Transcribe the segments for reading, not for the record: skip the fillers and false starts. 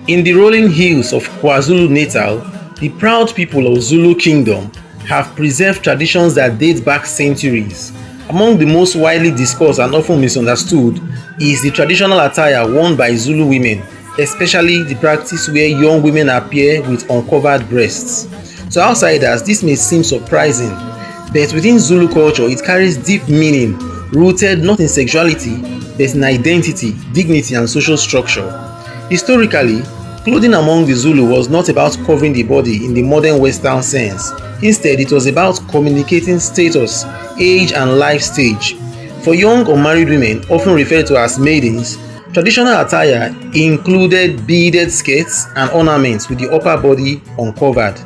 In the rolling hills of KwaZulu-Natal, the proud people of Zulu Kingdom have preserved traditions that date back centuries. Among the most widely discussed and often misunderstood is the traditional attire worn by Zulu women, especially the practice where young women appear with uncovered breasts. To outsiders, this may seem surprising, but within Zulu culture, it carries deep meaning rooted not in sexuality but in identity, dignity, and social structure. Historically, clothing among the Zulu was not about covering the body in the modern Western sense. Instead, it was about communicating status, age, and life stage. For young unmarried women, often referred to as maidens, traditional attire included beaded skirts and ornaments with the upper body uncovered.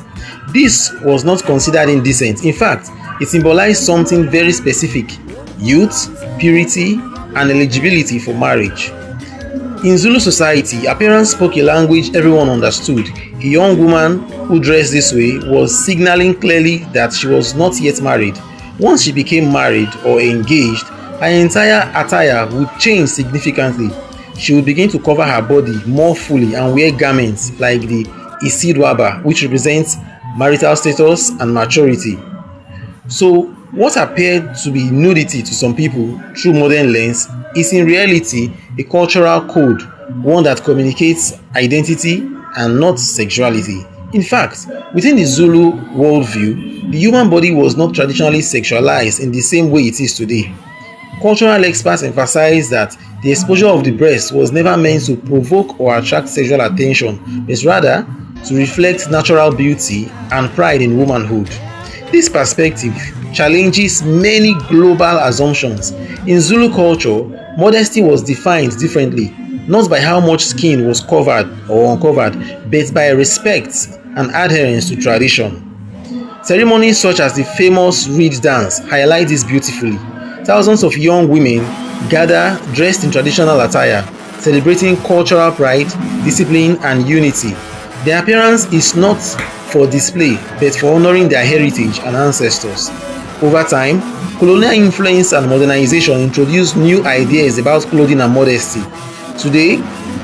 This was not considered indecent. In fact, it symbolized something very specific: youth, purity, and eligibility for marriage. In Zulu society, appearance spoke a language everyone understood. A young woman who dressed this way was signaling clearly that she was not yet married. Once she became married or engaged, her entire attire would change significantly. She would begin to cover her body more fully and wear garments like the isidwaba, which represents marital status and maturity. So, what appeared to be nudity to some people through modern lens is in reality a cultural code, one that communicates identity and not sexuality. In fact, within the Zulu worldview, the human body was not traditionally sexualized in the same way it is today. Cultural experts emphasize that the exposure of the breast was never meant to provoke or attract sexual attention, but rather to reflect natural beauty and pride in womanhood. This perspective challenges many global assumptions. In Zulu culture, modesty was defined differently, not by how much skin was covered or uncovered, but by respect and adherence to tradition. Ceremonies such as the famous reed dance highlight this beautifully. Thousands of young women gather dressed in traditional attire, celebrating cultural pride, discipline, and unity. Their appearance is not for display, but for honoring their heritage and ancestors. Over time, colonial influence and modernization introduced new ideas about clothing and modesty. Today,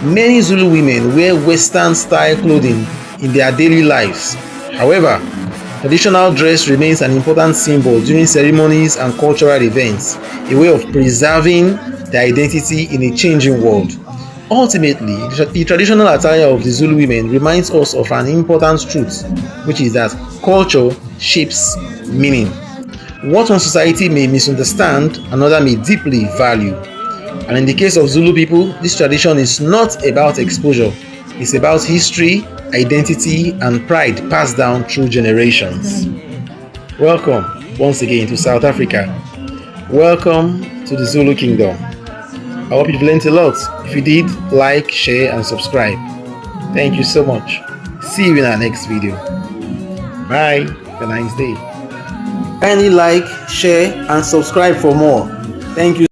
many Zulu women wear Western-style clothing in their daily lives. However, traditional dress remains an important symbol during ceremonies and cultural events, a way of preserving their identity in a changing world. Ultimately, the traditional attire of the Zulu women reminds us of an important truth, which is that culture shapes meaning. What one society may misunderstand, another may deeply value. And in the case of Zulu people, this tradition is not about exposure, it's about history, identity, and pride passed down through generations. Welcome once again to South Africa. Welcome to the Zulu Kingdom. I hope you've learned a lot. If you did, like, share, and subscribe. Thank you so much. See you in our next video. Bye. Have a nice day. Kindly like, share, and subscribe for more. Thank you.